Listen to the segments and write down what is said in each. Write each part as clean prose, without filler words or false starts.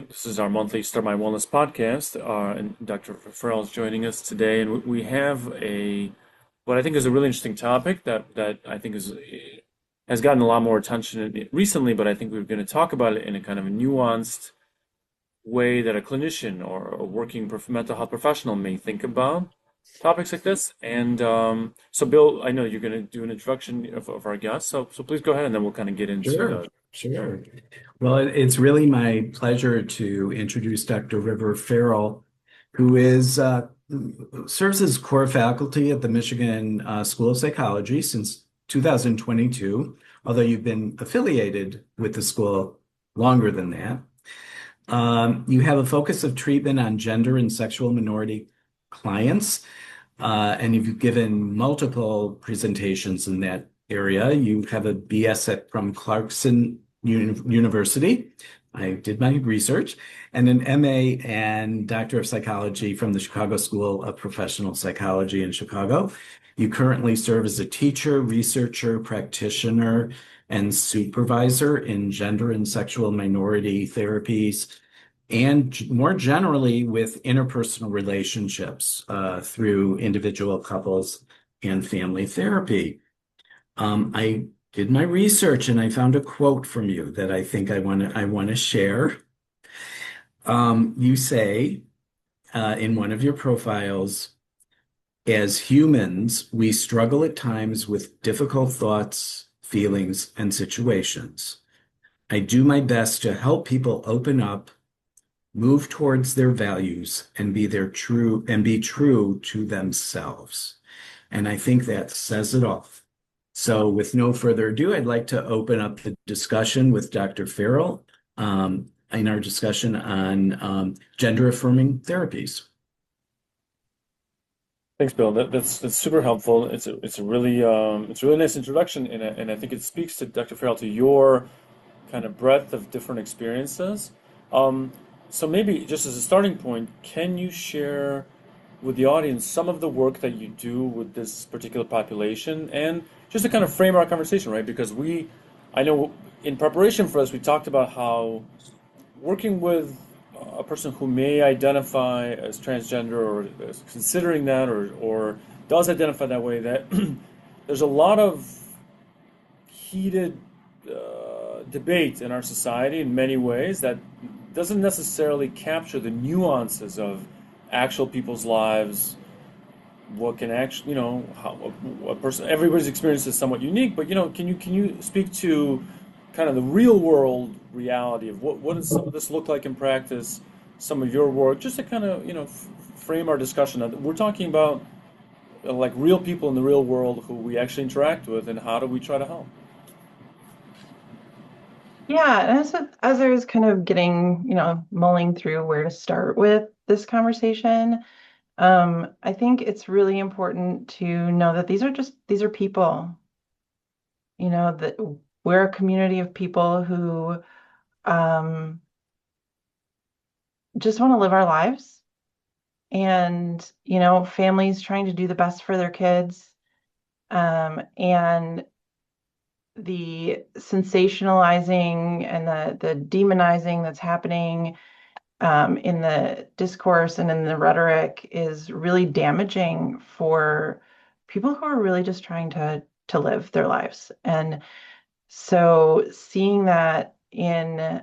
This is our monthly Start My Wellness podcast, and Dr. Farrell is joining us today, and we have what I think is a really interesting topic that I think has gotten a lot more attention recently, but I think we're going to talk about it in a kind of a nuanced way that a clinician or a working mental health professional may think about topics like this. And so, Bill, I know you're going to do an introduction of our guest, so please go ahead, and then we'll kind of get into Sure, the. sure. Well, it's really my pleasure to introduce Dr. River Farrell, who serves as core faculty at the Michigan School of Psychology since 2022, although you've been affiliated with the school longer than that. You have a focus of treatment on gender and sexual minority clients, and you've given multiple presentations in that area. You have a from Clarkson University. I did my research, and an MA and Doctor of Psychology from the Chicago School of Professional Psychology in Chicago. You currently serve as a teacher, researcher, practitioner, and supervisor in gender and sexual minority therapies, and more generally with interpersonal relationships through individual couples and family therapy. I did my research and I found a quote from you that I think I want to share. You say in one of your profiles, as humans, we struggle at times with difficult thoughts, feelings, and situations. I do my best to help people open up, move towards their values, and be true to themselves. And I think that says it all. So with no further ado, I'd like to open up the discussion with Dr. Farrell in our discussion on gender affirming therapies. Thanks, Bill. That's super helpful. It's a really nice introduction, and I think it speaks to Dr. Farrell, to your kind of breadth of different experiences. Um, so maybe just as a starting point, can you share with the audience some of the work that you do with this particular population, and just to kind of frame our conversation, right? Because I know in preparation for this, we talked about how working with a person who may identify as transgender or is considering that or does identify that way, that there's a lot of heated debate in our society in many ways that doesn't necessarily capture the nuances of actual people's lives. What can actually, how a person, everybody's experience is somewhat unique, but can you speak to kind of the real world reality of what does some of this look like in practice, some of your work, just to kind of frame our discussion. We're talking about like real people in the real world who we actually interact with, and how do we try to help? Yeah, and as I was kind of getting, mulling through where to start with this conversation, I think it's really important to know that these are people, that we're a community of people who um, just want to live our lives, and, families trying to do the best for their kids, and the sensationalizing and the demonizing that's happening in the discourse and in the rhetoric is really damaging for people who are really just trying to live their lives. And so seeing that in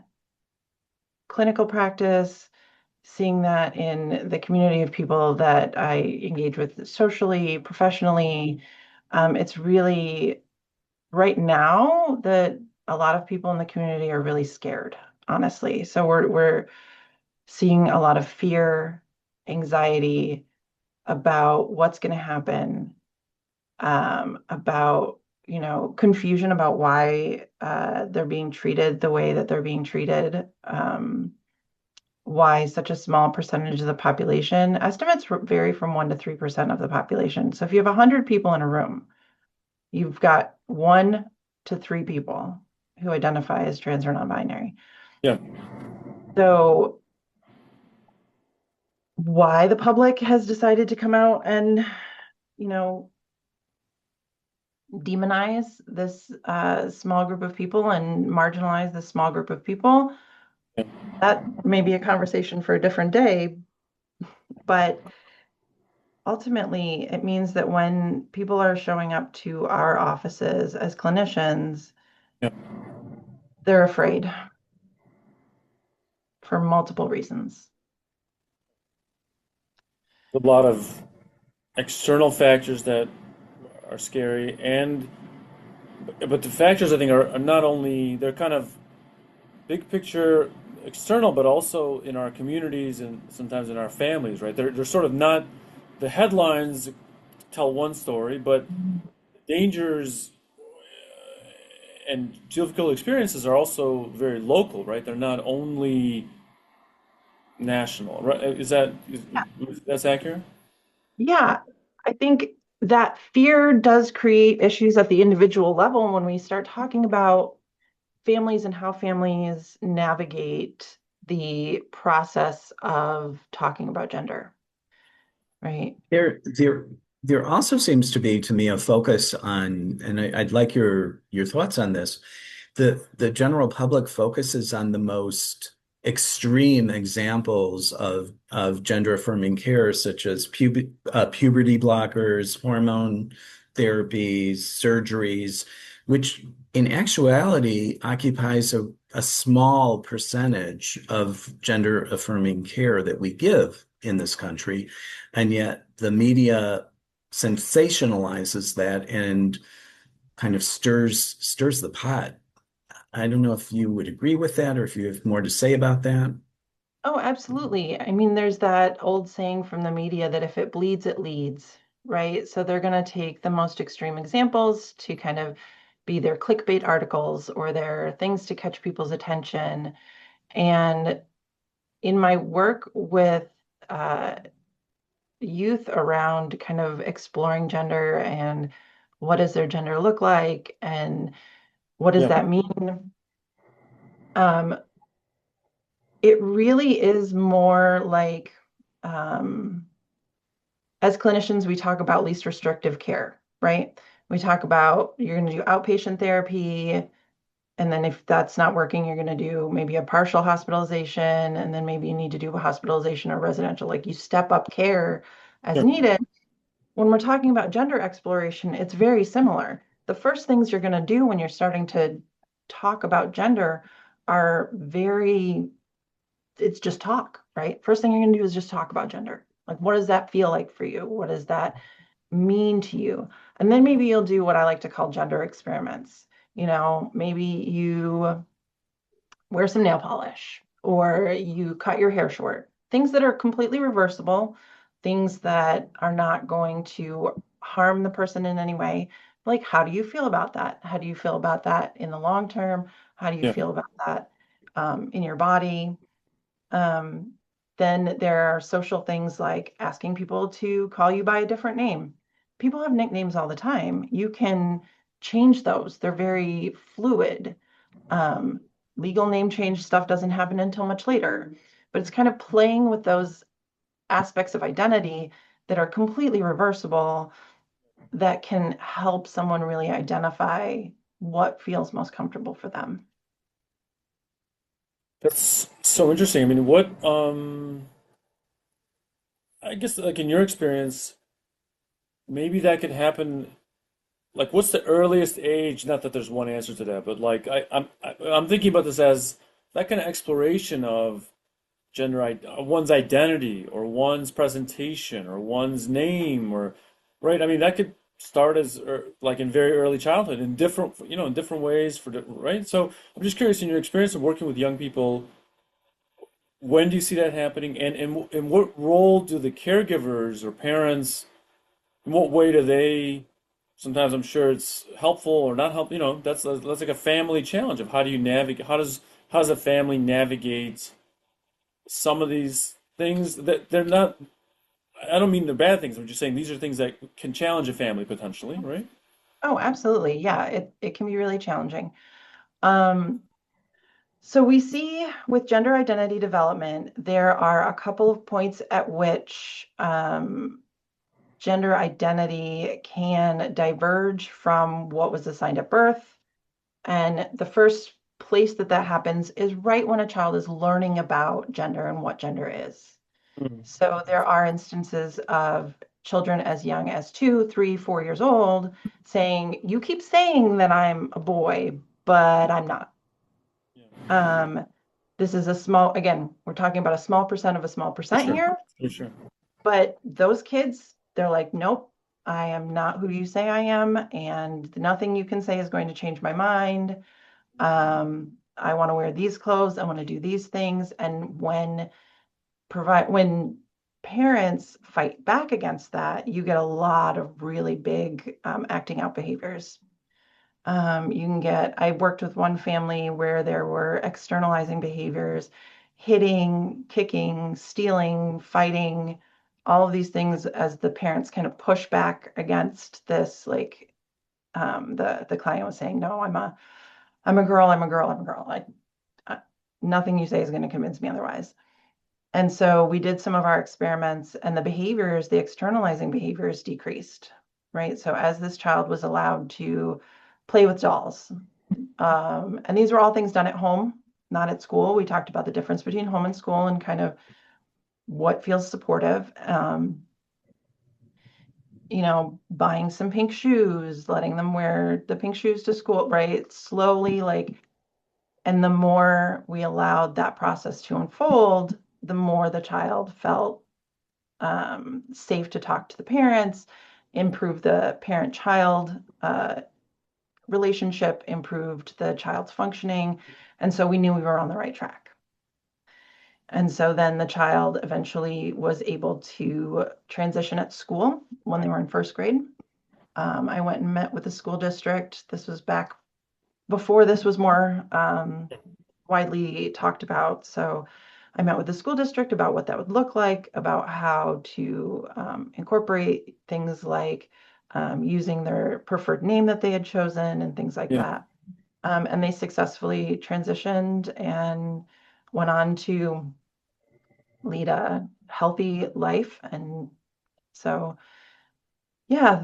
clinical practice, seeing that in the community of people that I engage with socially, professionally, it's really right now that a lot of people in the community are really scared, honestly. So we're seeing a lot of fear, anxiety about what's going to happen, about confusion about why they're being treated the way that they're being treated, why such a small percentage of the population. Estimates vary from 1 to 3% of the population. So if you have 100 people in a room, you've got 1 to 3 people who identify as trans or non-binary. Yeah. So why the public has decided to come out and, you know, demonize this small group of people and marginalize this small group of people Yeah. That may be a conversation for a different day, but ultimately it means that when people are showing up to our offices as clinicians, Yeah. they're afraid for multiple reasons. A lot of external factors that are scary, and but the factors I think are not only they're kind of big picture external, but also in our communities and sometimes in our families, right? They're sort of not the headlines tell one story, but dangers and difficult experiences are also very local, right? They're not only national, right? That's accurate? Yeah, I think that fear does create issues at the individual level when we start talking about families and how families navigate the process of talking about gender, right? There, there, there also seems to be, to me, a focus on, and I'd like your thoughts on this. The general public focuses on the most extreme examples of gender affirming care, such as puberty blockers, hormone therapies, surgeries, which in actuality occupies a small percentage of gender affirming care that we give in this country. And yet the media sensationalizes that and kind of stirs the pot. I don't know if you would agree with that or if you have more to say about that. Oh, absolutely. I mean, there's that old saying from the media that if it bleeds, it leads, right? So they're going to take the most extreme examples to kind of be their clickbait articles or their things to catch people's attention. And in my work with uh, youth around kind of exploring gender and what does their gender look like and what does Yeah, that mean? Um, it really is more like, um, as clinicians, we talk about least restrictive care, right? We talk about you're going to do outpatient therapy, and then if that's not working, you're going to do maybe a partial hospitalization, and then maybe you need to do a hospitalization or residential. Like you step up care as sure. needed. When we're talking about gender exploration, it's very similar. The first things you're going to do when you're starting to talk about gender are very, it's just talk, right? First thing you're going to do is just talk about gender. Like, what does that feel like for you? What does that mean to you? And then maybe you'll do what I like to call gender experiments. Maybe you wear some nail polish or you cut your hair short. Things that are completely reversible, things that are not going to harm the person in any way. Like, how do you feel about that? How do you feel about that in the long term? How do you Yeah, feel about that in your body? Um, then there are social things like asking people to call you by a different name. People have nicknames all the time. You can change those. They're very fluid. Um, Legal name change stuff doesn't happen until much later, but it's kind of playing with those aspects of identity that are completely reversible that can help someone really identify what feels most comfortable for them. that's so interesting. I mean, I guess like in your experience, maybe that could happen. Like, what's the earliest age? Not that there's one answer to that, but like I'm thinking about this as that kind of exploration of one's identity or one's presentation or one's name or right. I mean, that could start as like in very early childhood in different ways right. So I'm just curious in your experience of working with young people, when do you see that happening, and what role do the caregivers or parents, in what way do they? Sometimes I'm sure it's helpful or not helpful. That's like a family challenge of how do you navigate? How does a family navigate some of these things that they're not? I don't mean they're bad things. I'm just saying these are things that can challenge a family potentially, right? Oh, absolutely. Yeah, it can be really challenging. Um, so we see with gender identity development, there are a couple of points at which gender identity can diverge from what was assigned at birth. And the first place that that happens is right when a child is learning about gender and what gender is. Mm. So there are instances of children as young as 2, 3, 4 years old saying, "You keep saying that I'm a boy, but I'm not." Yeah, Um, this is a small, again, we're talking about a small percent of a small for percent sure, here, for sure. but those kids, they're like, "Nope, I am not who you say I am, and nothing you can say is going to change my mind. I want to wear these clothes, I want to do these things." And when parents fight back against that, you get a lot of really big acting out behaviors. I worked with one family where there were externalizing behaviors, hitting, kicking, stealing, fighting, all of these things as the parents kind of push back against this. Like the client was saying, "No, I'm a girl, I'm a girl, I'm a girl. I nothing you say is going to convince me otherwise." And so we did some of our experiments, and the behaviors, the externalizing behaviors decreased, right? So as this child was allowed to play with dolls, and these were all things done at home, not at school. We talked about the difference between home and school and kind of what feels supportive. Buying some pink shoes, letting them wear the pink shoes to school, right? Slowly, and the more we allowed that process to unfold, the more the child felt safe to talk to the parents, improve the parent-child relationship, improved the child's functioning. And so we knew we were on the right track. And so then the child eventually was able to transition at school when they were in first grade. I went and met with the school district. This was back before this was more widely talked about. So I met with the school district about what that would look like, about how to incorporate things like using their preferred name that they had chosen and things like Yeah. that. And they successfully transitioned and went on to lead a healthy life. And so, yeah,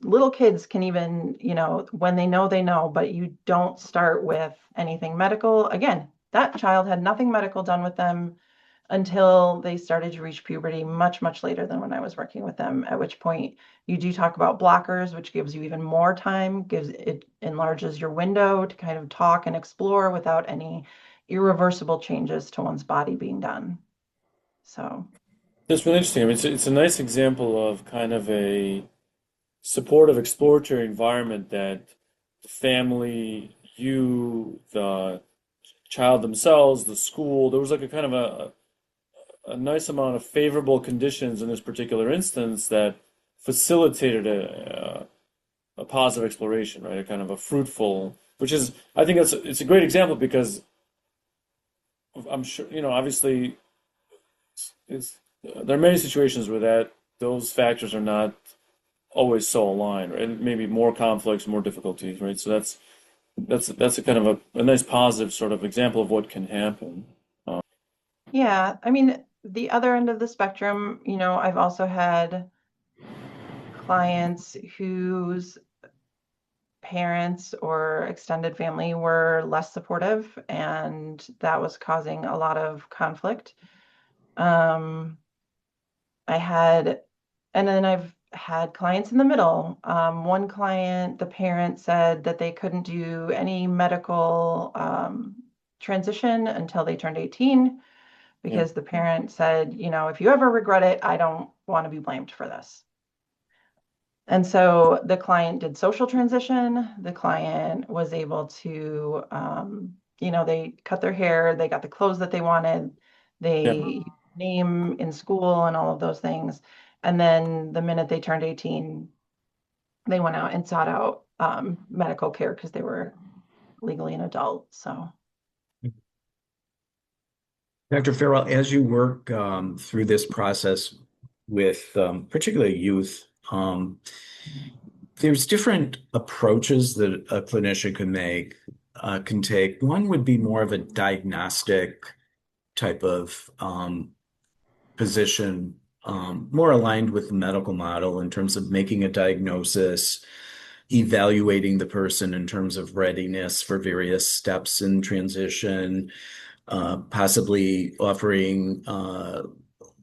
little kids can even, when they know, but you don't start with anything medical. Again, that child had nothing medical done with them until they started to reach puberty much, much later than when I was working with them, at which point you do talk about blockers, which gives you even more time, it enlarges your window to kind of talk and explore without any irreversible changes to one's body being done. So, That's really interesting. I mean, it's a nice example of kind of a supportive exploratory environment that the family, you, the child themselves, the school, there was like a kind of a nice amount of favorable conditions in this particular instance that facilitated a positive exploration, right? A kind of a fruitful, which is, I think it's a great example because I'm sure, obviously, it's, there are many situations where those factors are not always so aligned, right? And maybe more conflicts, more difficulties, right? So that's a kind of a nice positive sort of example of what can happen. yeah, I mean, the other end of the spectrum, I've also had clients whose parents or extended family were less supportive, and that was causing a lot of conflict. Um, I had, and then I've had clients in the middle. One client, the parent said that they couldn't do any medical transition until they turned 18 Yeah, because the parent said, "If you ever regret it, I don't want to be blamed for this." And so the client did social transition. The client was able to, they cut their hair, they got the clothes that they wanted, yeah. they name in school and all of those things. And then the minute they turned 18, they went out and sought out medical care because they were legally an adult. So, Dr. Farrell, as you work through this process with particularly youth, there's different approaches that a clinician can take. One would be more of a diagnostic type of position, more aligned with the medical model in terms of making a diagnosis, evaluating the person in terms of readiness for various steps in transition, possibly offering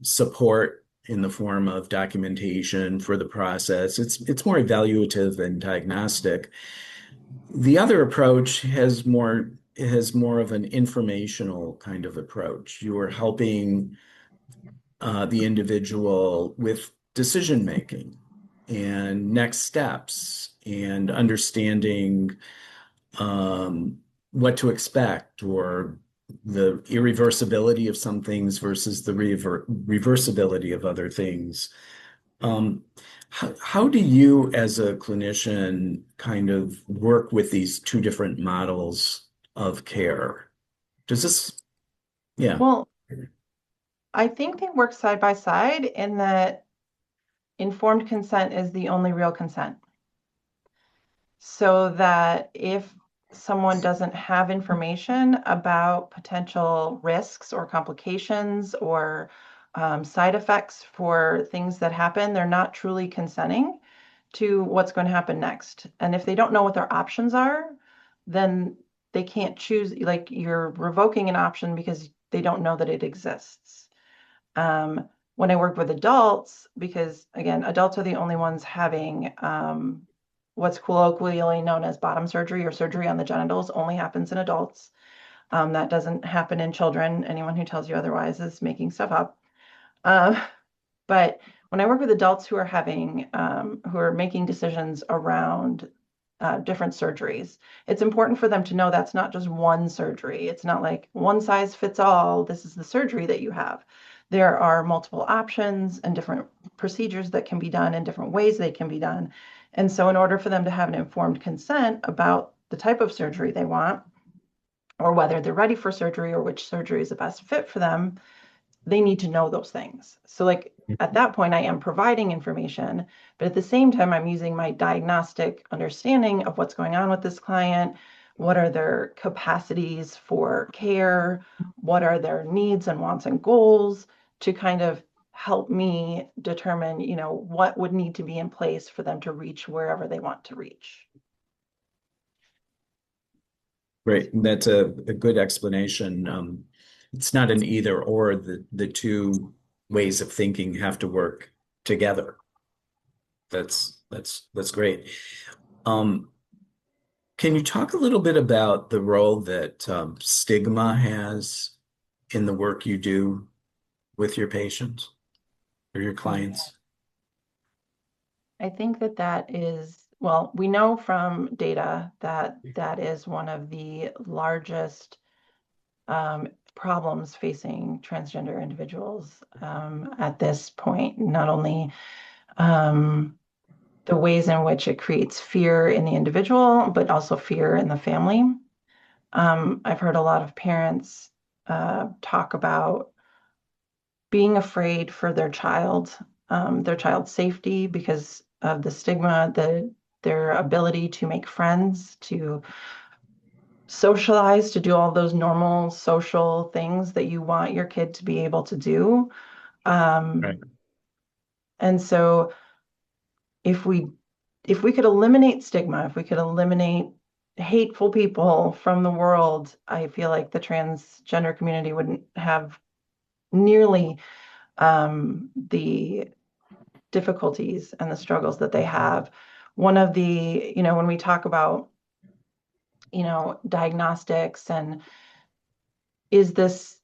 support in the form of documentation for the process. It's more evaluative than diagnostic. The other approach has more of an informational kind of approach. You are helping the individual with decision making and next steps and understanding what to expect or the irreversibility of some things versus the reversibility of other things. Um, how do you, as a clinician, kind of work with these two different models of care? Does this, yeah, Well, I think they work side by side in that informed consent is the only real consent. So that if someone doesn't have information about potential risks or complications or side effects for things that happen, they're not truly consenting to what's going to happen next. And if they don't know what their options are, then they can't choose, like you're revoking an option because they don't know that it exists. When I work with adults, because again, adults are the only ones having what's colloquially known as bottom surgery or surgery on the genitals only happens in adults. That doesn't happen in children. Anyone who tells you otherwise is making stuff up. But when I work with adults who are who are making decisions around different surgeries, it's important for them to know that's not just one surgery. It's not like one size fits all. This is the surgery that you have. There are multiple options and different procedures that can be done in different ways they can be done. And so in order for them to have an informed consent about the type of surgery they want, or whether they're ready for surgery or which surgery is the best fit for them, they need to know those things. So like at that point, I am providing information, but at the same time, I'm using my diagnostic understanding of what's going on with this client. What are their capacities for care? What are their needs and wants and goals to kind of help me determine, what would need to be in place for them to reach wherever they want to reach. great. That's a good explanation. It's not an either or. The two ways of thinking have to work together. That's great. Um, can you talk a little bit about the role that stigma has in the work you do with your patients or your clients? I think that is, well, we know from data that that is one of the largest problems facing transgender individuals at this point. Not only um, the ways in which it creates fear in the individual, but also fear in the family. I've heard a lot of parents talk about being afraid for their child's safety because of the stigma, their ability to make friends, to socialize, to do all those normal social things that you want your kid to be able to do. Um, Right. and so if we if we could eliminate stigma, if we could eliminate hateful people from the world, I feel like the transgender community wouldn't have nearly the difficulties and the struggles that they have. One of the, when we talk about, diagnostics and is this,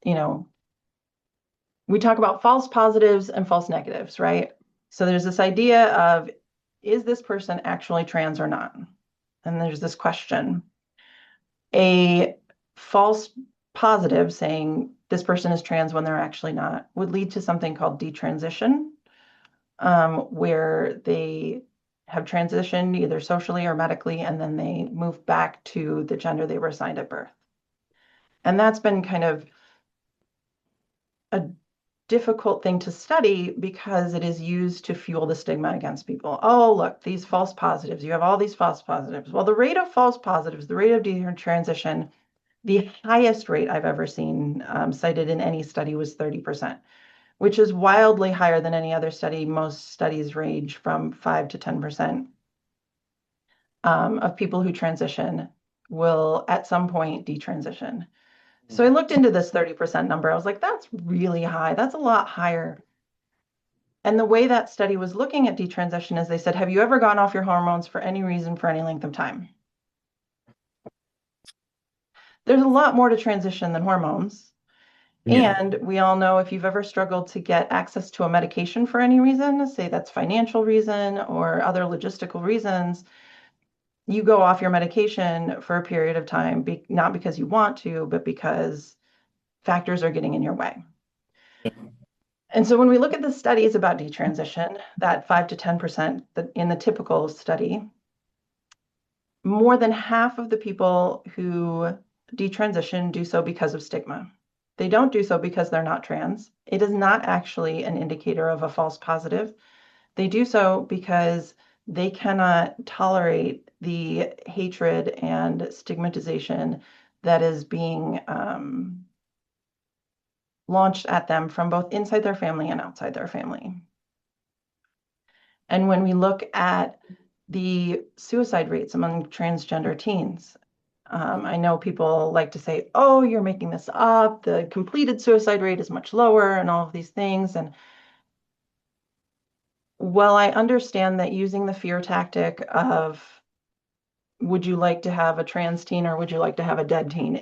we talk about false positives and false negatives, right? So there's this idea of, is this person actually trans or not? And there's this question. A false positive saying this person is trans when they're actually not would lead to something called detransition, where they have transitioned either socially or medically, and then they move back to the gender they were assigned at birth. And that's been kind of a difficult thing to study because it is used to fuel the stigma against people. Oh, look, these false positives. You have all these false positives. Well, the rate of false positives, the rate of detransition, the highest rate I've ever seen cited in any study was 30%, which is wildly higher than any other study. Most studies range from 5 to 10%. of people who transition will at some point detransition. So I looked into this 30% number. I was like, that's really high. That's a lot higher. And the way that study was looking at detransition is they said, have you ever gone off your hormones for any reason for any length of time? There's a lot more to transition than hormones. Yeah. And we all know if you've ever struggled to get access to a medication for any reason, say that's financial reason or other logistical reasons, you go off your medication for a period of time, not because you want to, but because factors are getting in your way. And so when we look at the studies about detransition, that 5 to 10% in the typical study, more than half of the people who detransition do so because of stigma. They don't do so because they're not trans. It is not actually an indicator of a false positive. They do so because they cannot tolerate the hatred and stigmatization that is being launched at them from both inside their family and outside their family. And when we look at the suicide rates among transgender teens, I know people like to say, oh, you're making this up. The completed suicide rate is much lower and all of these things. And while I understand that using the fear tactic of would you like to have a trans teen or would you like to have a dead teen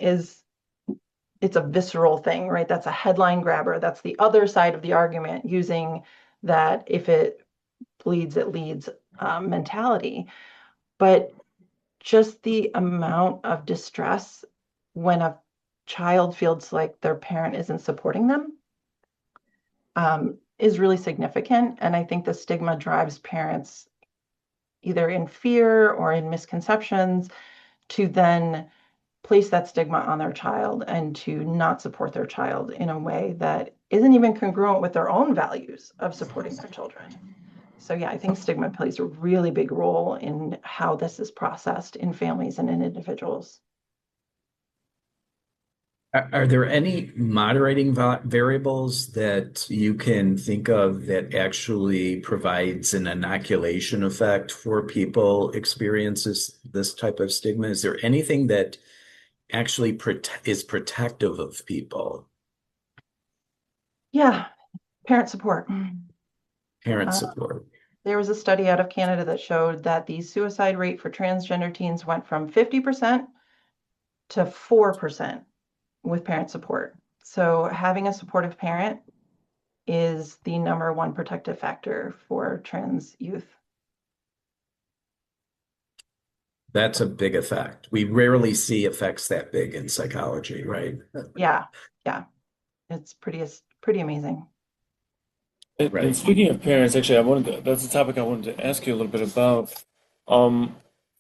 it's a visceral thing, right? That's a headline grabber. That's the other side of the argument using that if it bleeds, it leads mentality. But just the amount of distress when a child feels like their parent isn't supporting them is really significant. And I think the stigma drives parents either in fear or in misconceptions to then place that stigma on their child and to not support their child in a way that isn't even congruent with their own values of supporting their children. So yeah, I think stigma plays a really big role in how this is processed in families and in individuals. Are there any moderating variables that you can think of that actually provides an inoculation effect for people experiences this type of stigma? Is there anything that actually is protective of people? Yeah, parent support. Parent Uh, support. there was a study out of Canada that showed that the suicide rate for transgender teens went from 50% to 4% with parent support. So having a supportive parent is the number one protective factor for trans youth. That's a big effect. We rarely see effects that big in psychology, right? Yeah, yeah, it's pretty amazing. And Right. speaking of parents, actually, that's a topic I wanted to ask you a little bit about. Um,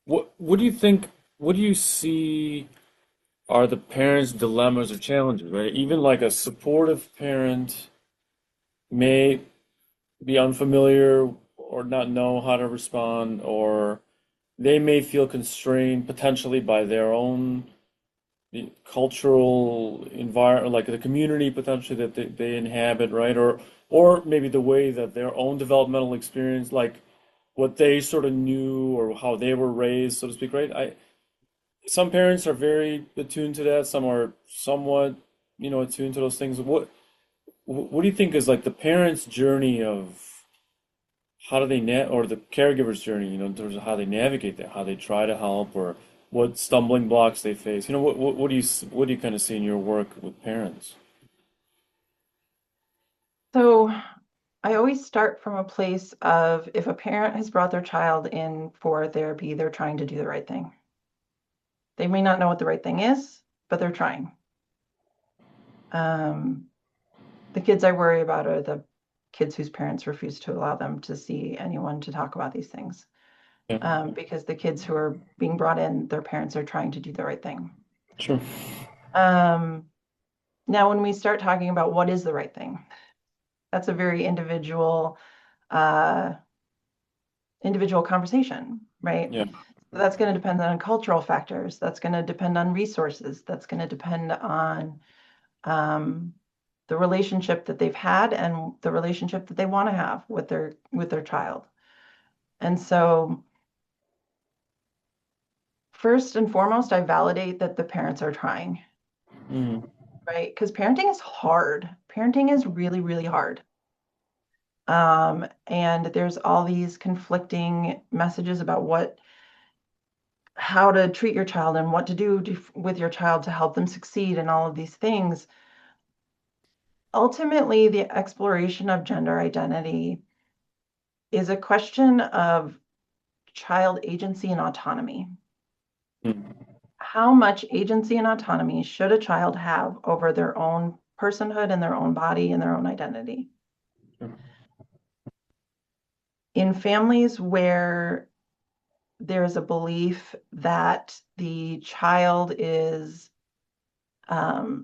what do you think, what do you see are the parents' dilemmas or challenges, right? Even like a supportive parent may be unfamiliar or not know how to respond, or they may feel constrained potentially by their own the cultural environment, like the community potentially that they inhabit, right? Or maybe the way that their own developmental experience, like what they sort of knew or how they were raised, so to speak, right? Some parents are very attuned to that, some are somewhat, attuned to those things. What do you think is like the parents' journey of how do they or the caregiver's journey, in terms of how they navigate that, how they try to help, or what stumbling blocks they face? What do you kind of see in your work with parents? So I always start from a place of if a parent has brought their child in for therapy, they're trying to do the right thing. They may not know what the right thing is, but they're trying. Um, the kids I worry about are the kids whose parents refuse to allow them to see anyone to talk about these things. Yeah, Because the kids who are being brought in, their parents are trying to do the right thing. sure. Um, now, when we start talking about what is the right thing, that's a very uh, individual conversation, right? Yeah, That's going to depend on cultural factors. That's going to depend on resources. That's going to depend on um, the relationship that they've had and the relationship that they want to have with their child. And so first and foremost, I validate that the parents are trying, Mm, right? Because parenting is hard. Parenting is really, really hard. And there's all these conflicting messages about how to treat your child and what to do with your child to help them succeed and all of these things. Ultimately, the exploration of gender identity is a question of child agency and autonomy. mm, How much agency and autonomy should a child have over their own personhood and their own body and their own identity? sure. In families where there's a belief that the child is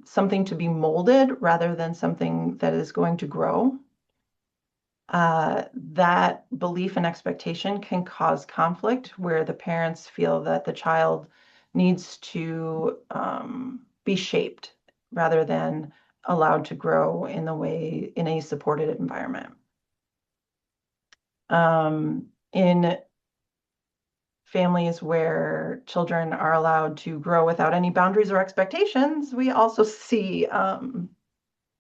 something to be molded rather than something that is going to grow, that belief and expectation can cause conflict where the parents feel that the child needs to be shaped rather than allowed to grow in a supported environment. In families where children are allowed to grow without any boundaries or expectations, we also see a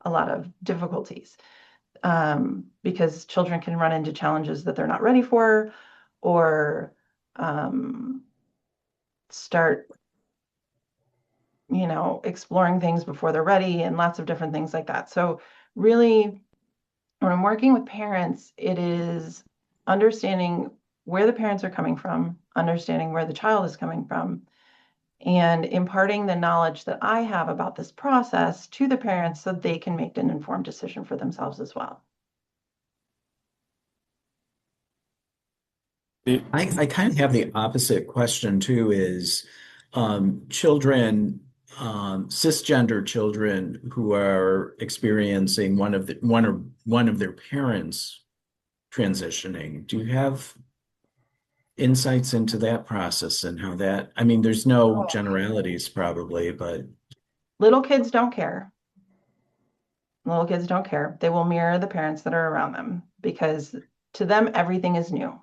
lot of difficulties because children can run into challenges that they're not ready for or start, exploring things before they're ready and lots of different things like that. So really, when I'm working with parents, it is understanding where the parents are coming from, understanding where the child is coming from, and imparting the knowledge that I have about this process to the parents so they can make an informed decision for themselves as well. The- I kind of have the opposite question too, is children, cisgender children who are experiencing one of their parents transitioning. Do you have insights into that process and how that, I mean, there's no Oh, generalities probably, but little kids don't care. Little kids don't care. They will mirror the parents that are around them because to them, everything is new,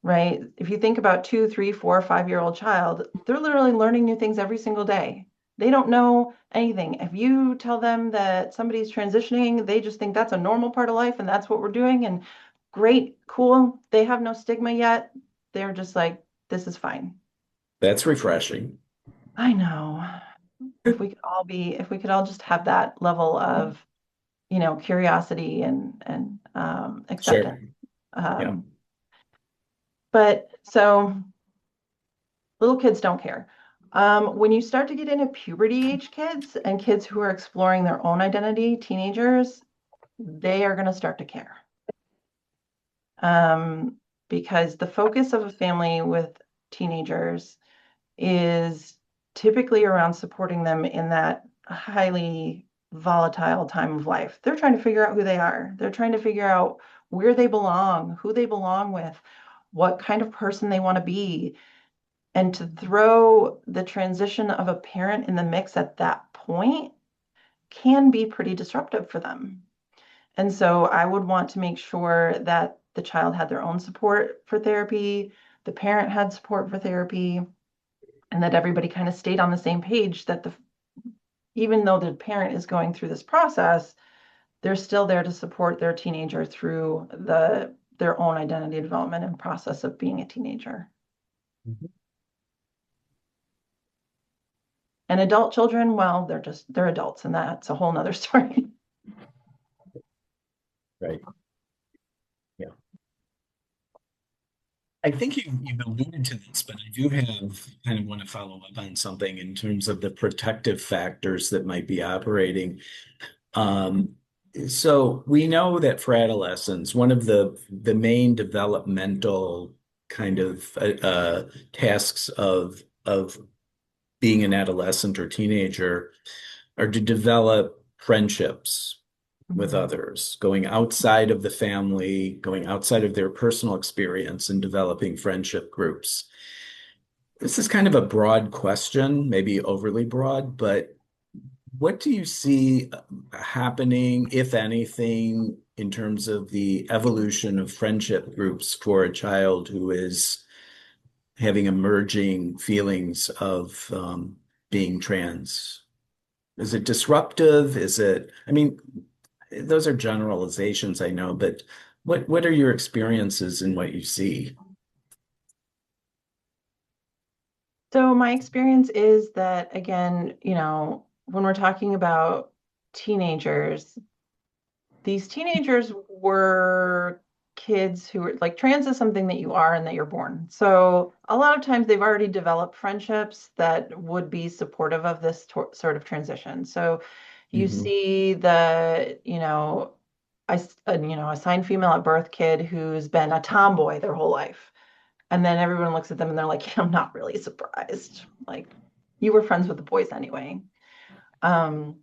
right? If you think about 2, 3, 4, 5-year-old child, they're literally learning new things every single day. They don't know anything. If you tell them that somebody's transitioning, they just think that's a normal part of life and that's what we're doing. And great, cool. They have no stigma yet. They're just like, this is fine. that's refreshing. I know. If we could all just have that level of, curiosity and acceptance. Sure. Yeah. Um, but so little kids don't care. When you start to get into puberty age kids and kids who are exploring their own identity, teenagers, they are going to start to care. Um, because the focus of a family with teenagers is typically around supporting them in that highly volatile time of life. They're trying to figure out who they are. They're trying to figure out where they belong, who they belong with, what kind of person they want to be. And to throw the transition of a parent in the mix at that point can be pretty disruptive for them. And so I would want to make sure that the child had their own support for therapy, the parent had support for therapy, and that everybody kind of stayed on the same page that even though the parent is going through this process, they're still there to support their teenager through their own identity development and process of being a teenager. Mhm. And adult children, well, they're adults, and that's a whole nother story. Right. Yeah. I think you've alluded to this, but I do have kind of want to follow up on something in terms of the protective factors that might be operating. Um, so we know that for adolescents, one of the main developmental kind of tasks of being an adolescent or teenager are to develop friendships with Mhm. others, going outside of the family, going outside of their personal experience and developing friendship groups. This is kind of a broad question, maybe overly broad, but what do you see happening, if anything, in terms of the evolution of friendship groups for a child who is having emerging feelings of being trans? Is it disruptive? Is it, I mean, those are generalizations, I know, but what are your experiences and what you see? So my experience is that, again, when we're talking about teenagers, these teenagers were kids who were like, trans is something that you are and that you're born. So a lot of times they've already developed friendships that would be supportive of this sort of transition. So you Mhm. see assigned female at birth kid who's been a tomboy their whole life. And then everyone looks at them and they're like, yeah, I'm not really surprised. Like, you were friends with the boys anyway. Um,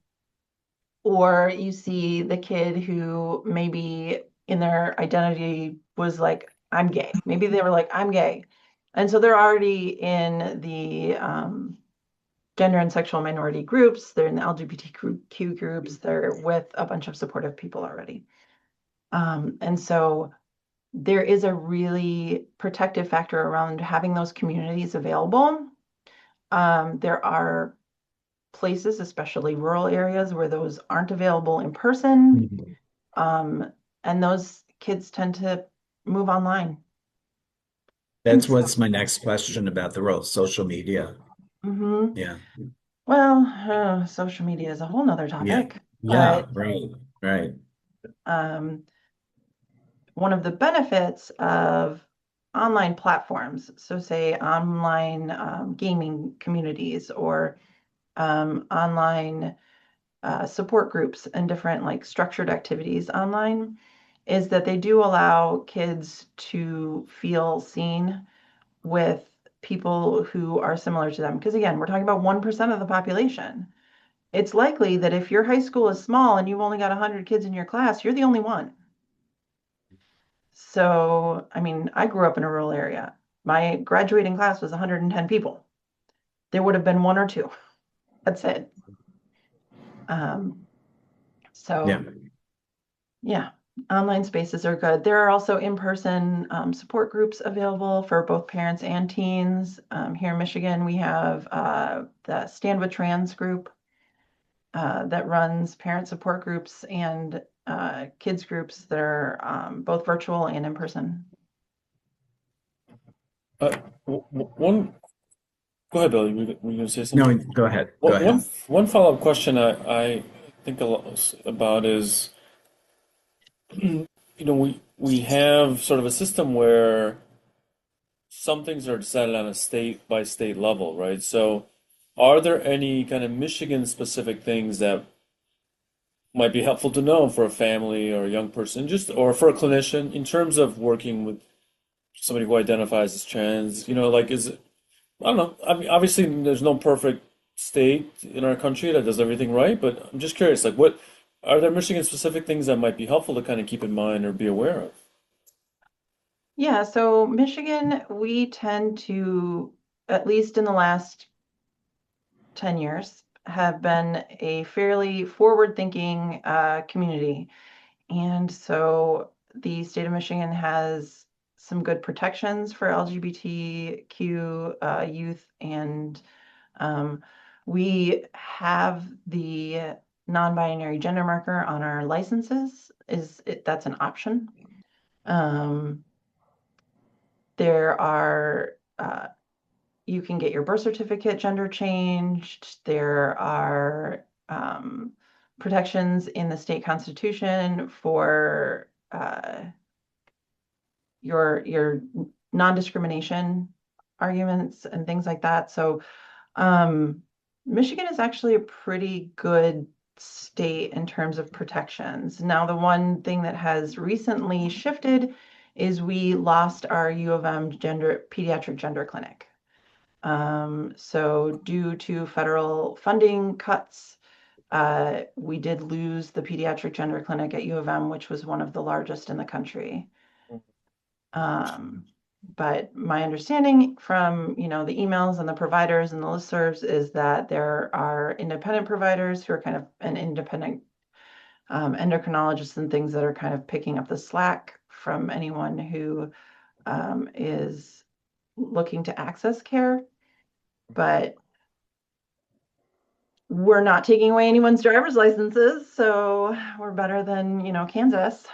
or you see the kid who maybe in their identity was like, I'm gay. Maybe they were like, I'm gay. And so they're already in the gender and sexual minority groups. They're in the LGBTQ groups. They're with a bunch of supportive people already. And so there is a really protective factor around having those communities available. There are places, especially rural areas, where those aren't available in person. Mhm. Um, and those kids tend to move online. And That's so, what's my next question about the role of social media. mhm. Yeah. Well, social media is a whole nother Yeah. topic, Yeah. but Right. Right. um, one of the benefits of online platforms, so say online gaming communities or online support groups and different like structured activities online, is that they do allow kids to feel seen with people who are similar to them. Because again, we're talking about 1% of the population. It's likely that if your high school is small and you've only got 100 kids in your class, you're the only one. So, I mean, I grew up in a rural area. My graduating class was 110 people. There would have been one or two. That's it. Um, Yeah. so, yeah, online spaces are good. There are also in-person support groups available for both parents and teens. Here in Michigan, we have the Stand with Trans group that runs parent support groups and kids groups that are both virtual and in person. Uh, one, go ahead, Billy. Were you going to say No, something? go ahead. Go Well, ahead. one follow-up question I think a lot about is, we have sort of a system where some things are decided on a state by state level, right? So, are there any kind of Michigan specific things that might be helpful to know for a family or a young person, just or for a clinician in terms of working with somebody who identifies as trans? Like is it, I don't know. I mean, obviously there's no perfect state in our country that does everything right, but I'm just curious, like what are there Michigan specific things that might be helpful to kind of keep in mind or be aware of? Yeah, so Michigan, we tend to, at least in the last 10 years, have been a fairly forward-thinking community. And so the state of Michigan has some good protections for LGBTQ youth, and um, we have the non-binary gender marker on our licenses. That's an option. Um, there are you can get your birth certificate gender changed. There are protections in the state constitution for your non-discrimination arguments and things like that. So um, Michigan is actually a pretty good state in terms of protections. Now, the one thing that has recently shifted is we lost our U of M pediatric gender clinic. So due to federal funding cuts, we did lose the pediatric gender clinic at U of M, which was one of the largest in the country. Um, but my understanding from, the emails and the providers and the listservs is that there are independent providers who are kind of an independent endocrinologists and things that are kind of picking up the slack from anyone who is looking to access care, but we're not taking away anyone's driver's licenses, so we're better than, Kansas.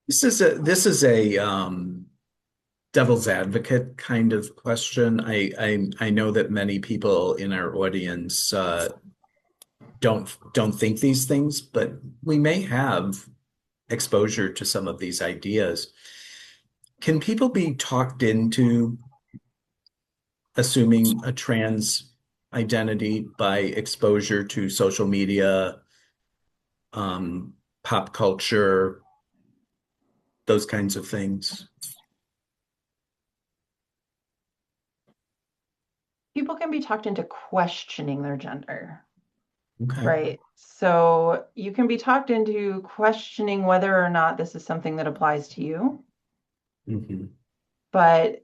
This is a devil's advocate kind of question. I know that many people in our audience don't think these things, but we may have exposure to some of these ideas. Can people be talked into assuming a trans identity by exposure to social media, um, pop culture, those kinds of things? People can be talked into questioning their gender, Okay. right? So you can be talked into questioning whether or not this is something that applies to you, Mhm. but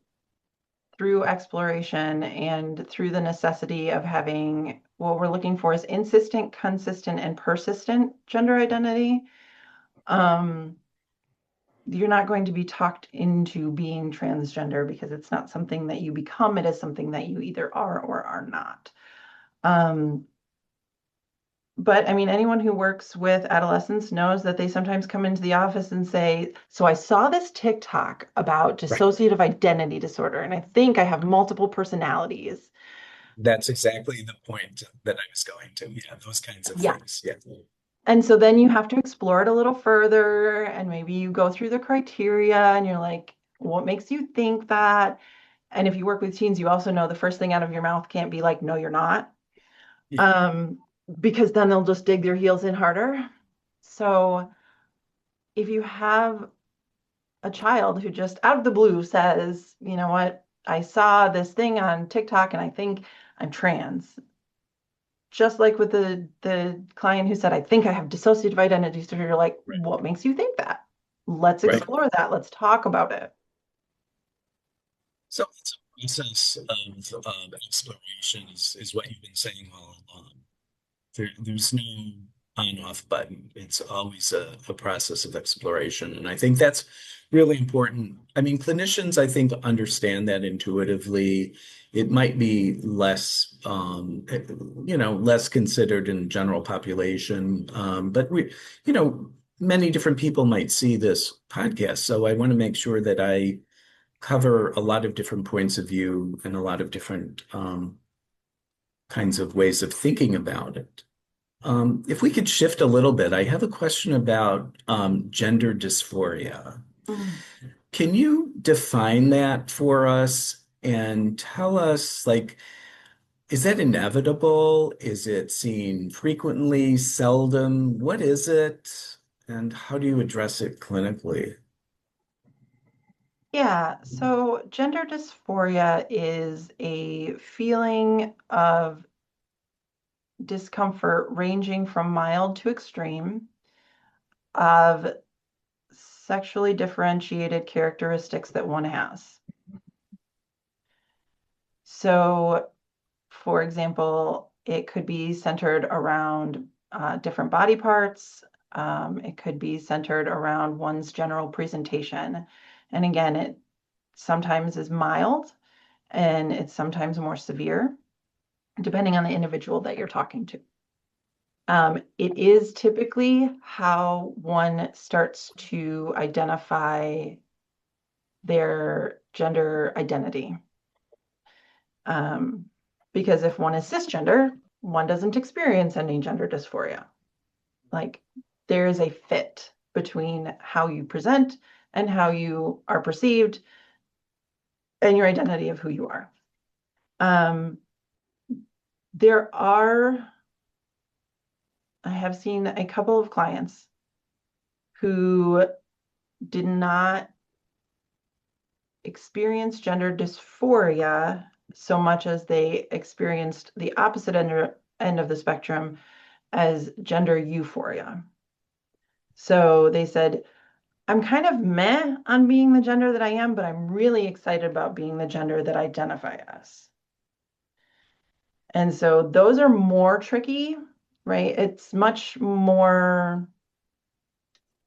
through exploration and through the necessity of having what we're looking for is insistent, consistent, and persistent gender identity. Um, you're not going to be talked into being transgender because it's not something that you become. It is something that you either are or are not. Um, but I mean, anyone who works with adolescents knows that they sometimes come into the office and say, so I saw this TikTok about Right. dissociative identity disorder, and I think I have multiple personalities. That's exactly the point that I was going to. Yeah, those kinds of Yeah. things. Yeah. And so then you have to explore it a little further, and maybe you go through the criteria and you're like, what makes you think that? And if you work with teens, you also know the first thing out of your mouth can't be like, no, you're not. Yeah. Um, because then they'll just dig their heels in harder. So if you have a child who just out of the blue says, you know what, I saw this thing on TikTok and I think I'm trans. Just like with the client who said, I think I have dissociative identity disorder, you're like, Right. what makes you think that? Let's Right. explore that. Let's talk about it. So it's a process of exploration, is what you've been saying all along. There's no on-off button. It's always a process of exploration. And I think that's really important. I mean, clinicians, I think, understand that intuitively. It might be less, less considered in general population. But many different people might see this podcast. So I want to make sure that I cover a lot of different points of view and a lot of different kinds of ways of thinking about it. If we could shift a little bit, I have a question about gender dysphoria. Mm. Can you define that for us and tell us, like, is that inevitable? Is it seen frequently, seldom? What is it? And how do you address it clinically? Yeah, so gender dysphoria is a feeling of discomfort ranging from mild to extreme of sexually differentiated characteristics that one has. So, for example, it could be centered around different body parts. It could be centered around one's general presentation. And again, it sometimes is mild and it's sometimes more severe, depending on the individual that you're talking to. It is typically how one starts to identify their gender identity. Um, because if one is cisgender, one doesn't experience any gender dysphoria. Like there is a fit between how you present and how you are perceived and your identity of who you are. Um, there are, I have seen a couple of clients who did not experience gender dysphoria so much as they experienced the opposite end of the spectrum as gender euphoria. So they said, I'm kind of meh on being the gender that I am, but I'm really excited about being the gender that I identify as. And so those are more tricky, right? It's much more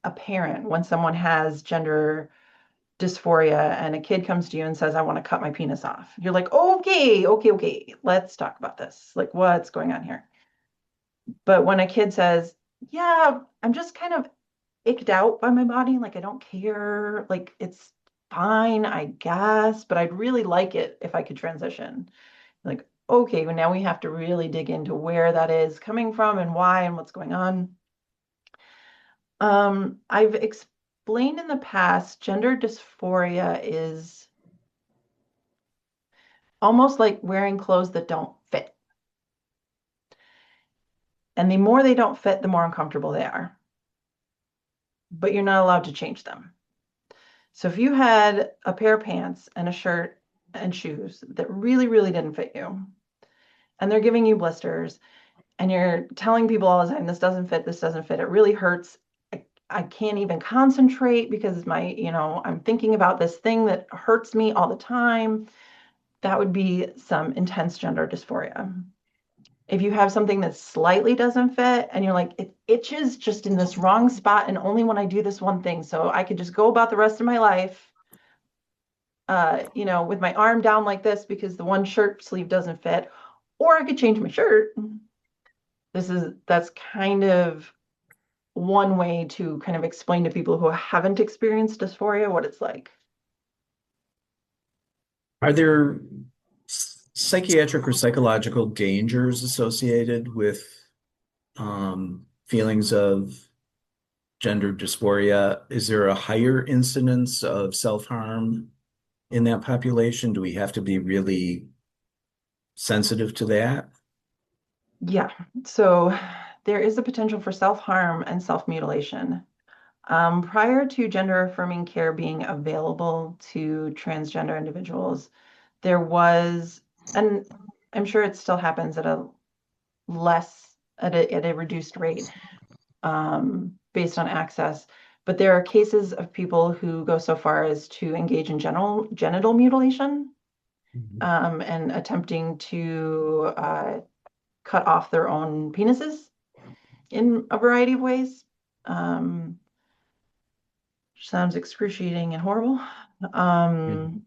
apparent when someone has gender dysphoria and a kid comes to you and says, I want to cut my penis off. You're like, okay, okay, okay, let's talk about this. Like, what's going on here? But when a kid says, yeah, I'm just kind of icked out by my body, like I don't care, like it's fine, I guess, but I'd really like it if I could transition. Like, okay, well, now we have to really dig into where that is coming from and why and what's going on. I've explained in the past, gender dysphoria is almost like wearing clothes that don't fit. And the more they don't fit, the more uncomfortable they are. But you're not allowed to change them. So if you had a pair of pants and a shirt and shoes that really, really didn't fit you, and they're giving you blisters, and you're telling people all the time, this doesn't fit, it really hurts. I can't even concentrate because I'm thinking about this thing that hurts me all the time. That would be some intense gender dysphoria. If you have something that slightly doesn't fit and you're like, it itches just in this wrong spot and only when I do this one thing, so I could just go about the rest of my life, with my arm down like this because the one shirt sleeve doesn't fit, or I could change my shirt. That's kind of one way to kind of explain to people who haven't experienced dysphoria what it's like. Are there psychiatric or psychological dangers associated with feelings of gender dysphoria? Is there a higher incidence of self-harm in that population? Do we have to be really sensitive to that? Yeah, so there is a potential for self-harm and self-mutilation. Prior to gender affirming care being available to transgender individuals, there was, and I'm sure it still happens at a reduced rate, based on access. But there are cases of people who go so far as to engage in genital mutilation, Mhm. and attempting to cut off their own penises in a variety of ways. Um, Sounds excruciating and horrible. Mhm. Um,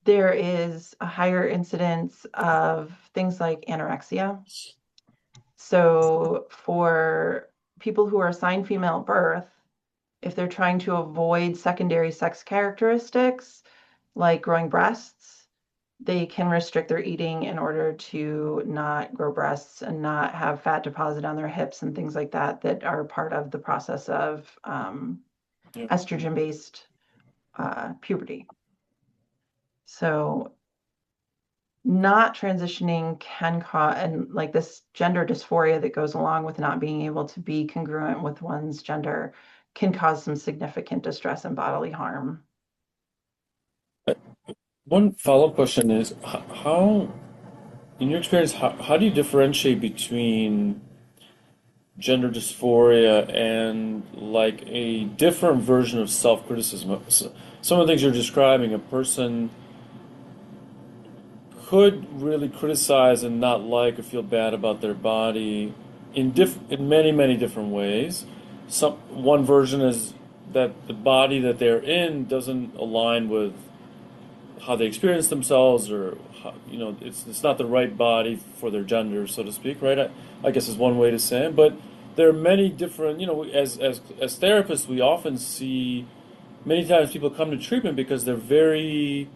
there is a higher incidence of things like anorexia. So for people who are assigned female at birth, if they're trying to avoid secondary sex characteristics like growing breasts, they can restrict their eating in order to not grow breasts and not have fat deposit on their hips and things like that that are part of the process of Yeah. estrogen-based puberty. So not transitioning can cause, and like this gender dysphoria that goes along with not being able to be congruent with one's gender can cause some significant distress and bodily harm. One follow-up question is how, in your experience, how do you differentiate between gender dysphoria and like a different version of self-criticism? Some of the things you're describing, a person could really criticize and not like or feel bad about their body in many different ways. One version is that the body that they're in doesn't align with how they experience themselves, or how, it's not the right body for their gender, so to speak, right? I guess is one way to say it. But there are many different, as therapists, we often see many times people come to treatment because they're very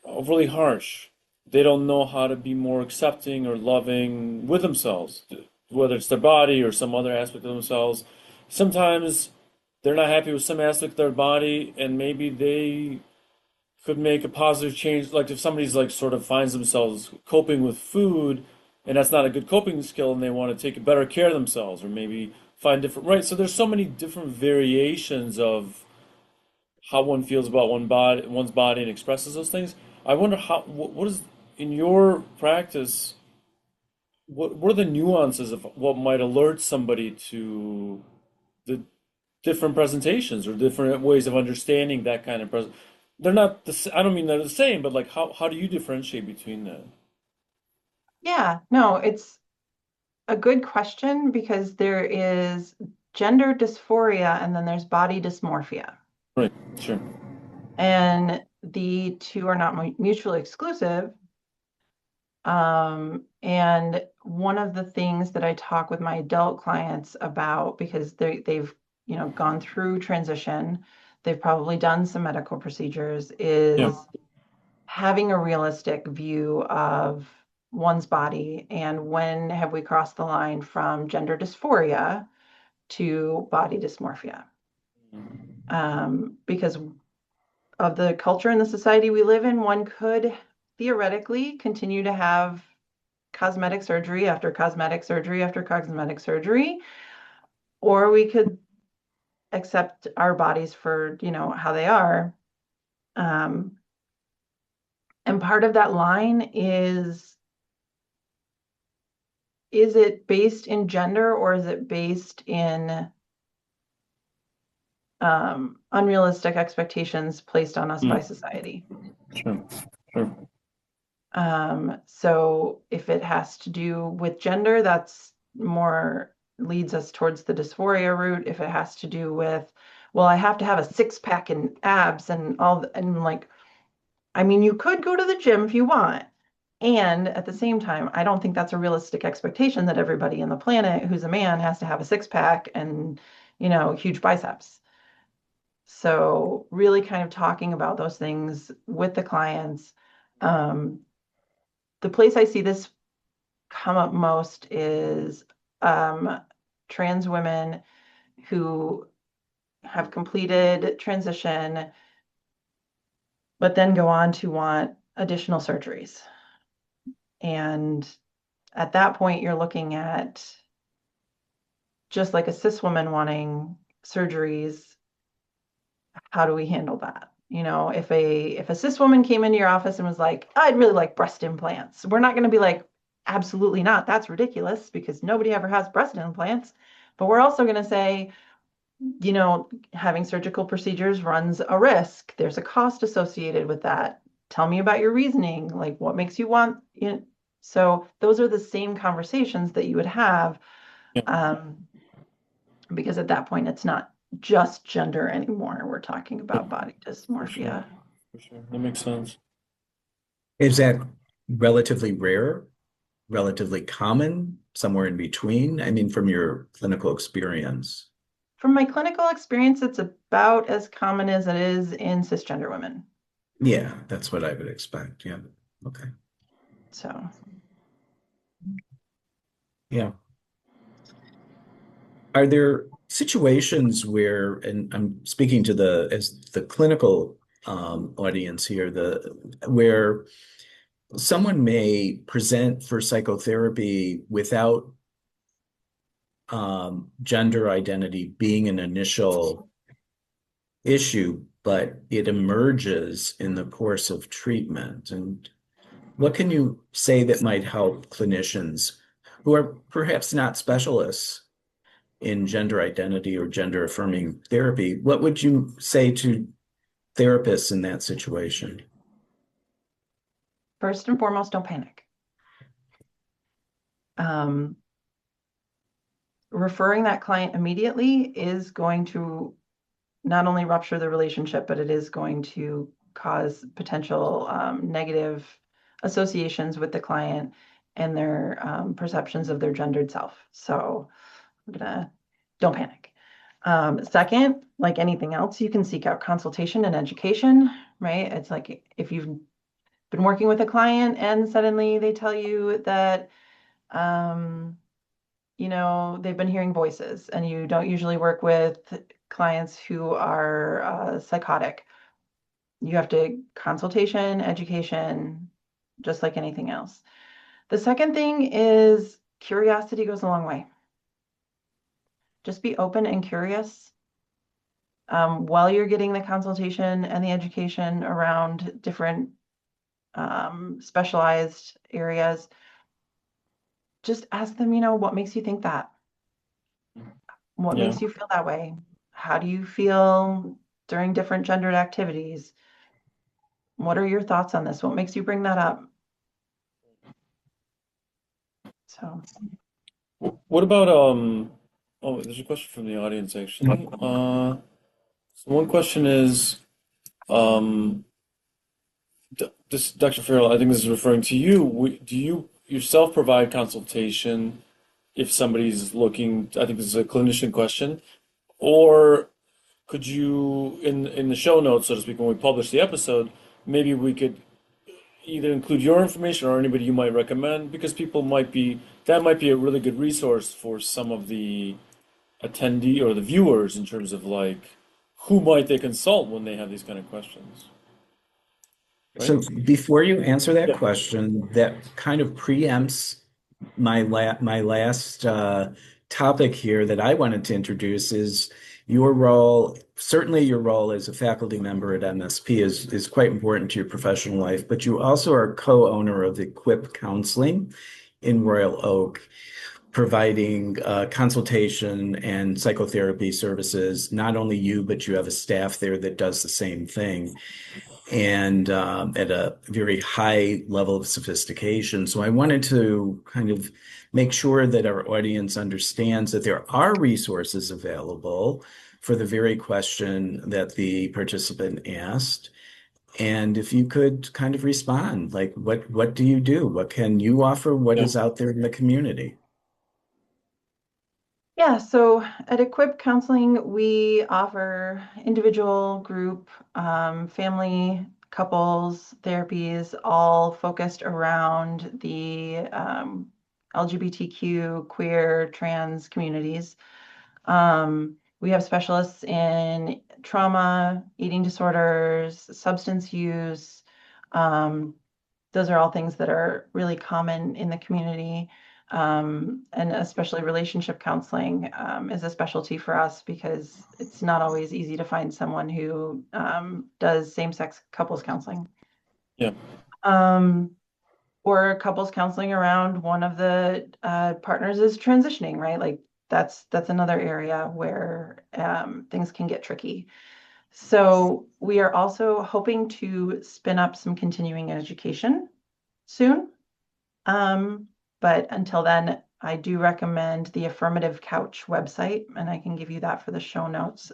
overly harsh. They don't know how to be more accepting or loving with themselves, whether it's their body or some other aspect of themselves. Sometimes they're not happy with some aspect of their body, and maybe they could make a positive change. Like if somebody's like sort of finds themselves coping with food, and that's not a good coping skill, and they want to take better care of themselves, or maybe find different, right? So there's so many different variations of how one feels about one's body, and expresses those things. I wonder what is in your practice. What are the nuances of what might alert somebody to the different presentations or different ways of understanding that kind of present? They're not I don't mean they're the same, but like how do you differentiate between that? Yeah, no, it's a good question because there is gender dysphoria and then there's body dysmorphia. Right. Sure. And the two are not mutually exclusive. And one of the things that I talk with my adult clients about, because they've, gone through transition, they've probably done some medical procedures, Yeah. is having a realistic view of one's body and when have we crossed the line from gender dysphoria to body dysmorphia. Because of the culture and the society we live in, one could theoretically continue to have cosmetic surgery after cosmetic surgery after cosmetic surgery, or we could accept our bodies for, how they are. Um, and part of that line is it based in gender or is it based in unrealistic expectations placed on us by society? Sure. Sure. So if it has to do with gender, that's more leads us towards the dysphoria route. If it has to do with, well, I have to have a six pack and abs and all, and like, I mean, you could go to the gym if you want. And at the same time, I don't think that's a realistic expectation that everybody in the planet who's a man has to have a six pack and, huge biceps. So really kind of talking about those things with the clients. Um, the place I see this come up most is trans women who have completed transition, but then go on to want additional surgeries. And at that point, you're looking at just like a cis woman wanting surgeries, how do we handle that? If a cis woman came into your office and was like, I'd really like breast implants, we're not going to be like, absolutely not. That's ridiculous because nobody ever has breast implants. But we're also going to say, having surgical procedures runs a risk. There's a cost associated with that. Tell me about your reasoning. Like, what makes you want? So those are the same conversations that you would have, Yeah. because at that point, it's not just gender anymore. We're talking about body For sure. dysmorphia. For sure. That makes sense. Is that relatively rare, relatively common, somewhere in between? I mean, from your clinical experience. From my clinical experience, it's about as common as it is in cisgender women. Yeah, that's what I would expect. Yeah. Okay. So, Yeah. Are there situations where, and I'm speaking to as the clinical audience here, where someone may present for psychotherapy without gender identity being an initial issue, but it emerges in the course of treatment? And what can you say that might help clinicians who are perhaps not specialists in gender identity or gender affirming therapy? What would you say to therapists in that situation? first and foremost, don't panic. Referring that client immediately is going to not only rupture the relationship, but it is going to cause potential negative associations with the client and their perceptions of their gendered self. So don't panic. Second, like anything else, you can seek out consultation and education, right? It's like if you've been working with a client and suddenly they tell you that they've been hearing voices and you don't usually work with clients who are psychotic. You have to consultation, education, just like anything else. The second thing is curiosity goes a long way. Just be open and curious while you're getting the consultation and the education around different specialized areas. Just ask them, what makes you think that? What Yeah. makes you feel that way? How do you feel during different gendered activities? What are your thoughts on this? What makes you bring that up? So, What about Oh, there's a question from the audience actually. So one question is, um, this Dr. Farrell, I think this is referring to you. Do you yourself provide consultation if somebody's looking? I think this is a clinician question, or could you, in the show notes, so to speak, when we publish the episode, maybe we could either include your information or anybody you might recommend, because people might be that might be a really good resource for some of the attendee or the viewers in terms of like who might they consult when they have these kind of questions, right? So before you answer that Yeah, question, that kind of preempts my last topic here that I wanted to introduce is your role. Certainly, your role as a faculty member at MSP is quite important to your professional life, but you also are co-owner of Equip Counseling in Royal Oak, providing consultation and psychotherapy services. Not only you, but you have a staff there that does the same thing and at a very high level of sophistication. So I wanted to kind of make sure that our audience understands that there are resources available for the very question that the participant asked. And if you could kind of respond, like what do you do? What can you offer? What yeah, is out there in the community? Yeah, so at Equip Counseling, we offer individual, group, family, couples therapies, all focused around the LGBTQ, queer, trans communities. We have specialists in trauma, eating disorders, substance use. Um, those are all things that are really common in the community. And especially relationship counseling is a specialty for us because it's not always easy to find someone who does same-sex couples counseling. yeah. Um, or couples counseling around one of the partners is transitioning, right? Like that's another area where things can get tricky. So we are also hoping to spin up some continuing education soon. Um, but until then, I do recommend the Affirmative Couch website, and I can give you that for the show notes.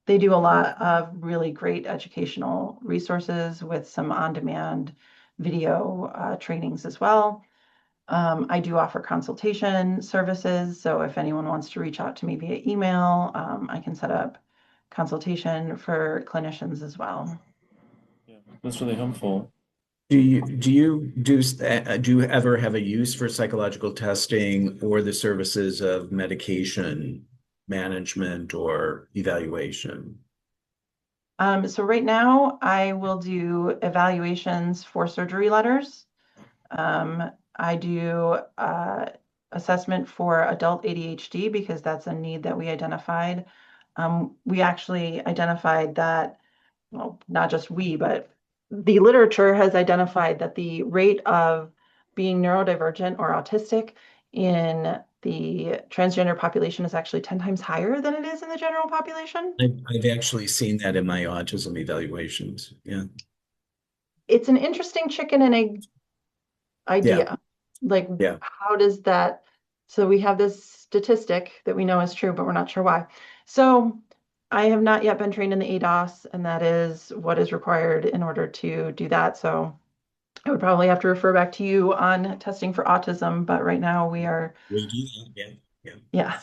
They do a lot of really great educational resources with some on-demand video trainings as well. I do offer consultation services, so if anyone wants to reach out to me via email, I can set up consultation for clinicians as well. Yeah, that's really helpful. Do you ever have a use for psychological testing or the services of medication management or evaluation? So right now, I will do evaluations for surgery letters. I do assessment for adult ADHD because that's a need that we identified. We actually identified that, well, not just we, but the literature has identified that the rate of being neurodivergent or autistic in the transgender population is actually 10 times higher than it is in the general population. I've actually seen that in my autism evaluations. Yeah. It's an interesting chicken and egg Yeah. idea. Like, Yeah. how does that? So we have this statistic that we know is true, but we're not sure why. So I have not yet been trained in the ADOS, and that is what is required in order to do that. So I would probably have to refer back to you on testing for autism, but right now we are, We do that. Yeah. Yeah. yeah.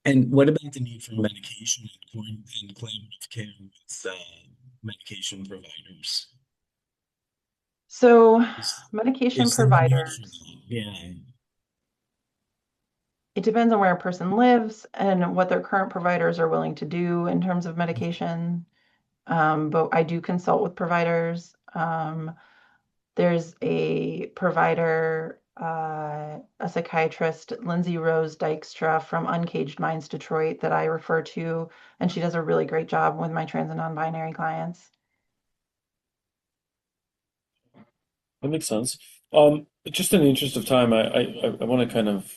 And what about the need for medication and collaborative care with medication providers? So Is, medication is there a need for providers, that? Yeah. it depends on where a person lives and what their current providers are willing to do in terms of medication. But I do consult with providers. There's a provider, a psychiatrist, Lindsay Rose Dykstra from Uncaged Minds Detroit, that I refer to, and she does a really great job with my trans and non-binary clients. That makes sense. Just in the interest of time, I want to kind of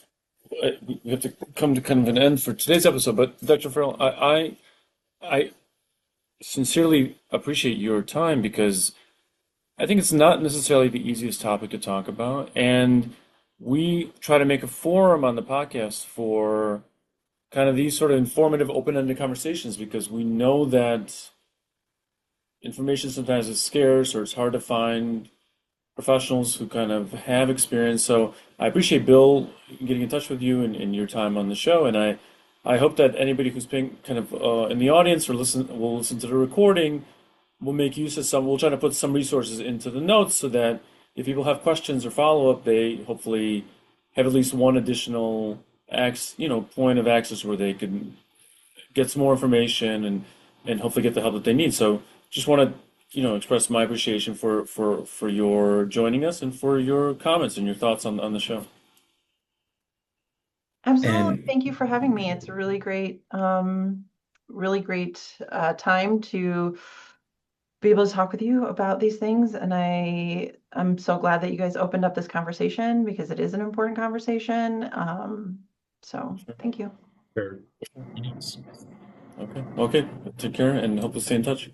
we have to come to kind of an end for today's episode. But Dr. Farrell, I sincerely appreciate your time because I think it's not necessarily the easiest topic to talk about, and we try to make a forum on the podcast for kind of these sort of informative, open-ended conversations because we know that information sometimes is scarce or it's hard to find professionals who kind of have experience. So I appreciate Bill getting in touch with you and your time on the show, and I hope that anybody who's paying kind of in the audience or will listen to the recording will make use of some. We'll try to put some resources into the notes so that if people have questions or follow up, they hopefully have at least one additional point of access where they can get some more information and hopefully get the help that they need. So just want to express my appreciation for your joining us and for your comments and your thoughts on the show. Absolutely. And Thank you for having me. It's a really great time to be able to talk with you about these things. And I'm so glad that you guys opened up this conversation because it is an important conversation. So Sure. thank you. sure. Okay. Okay. Take care and hope to stay in touch.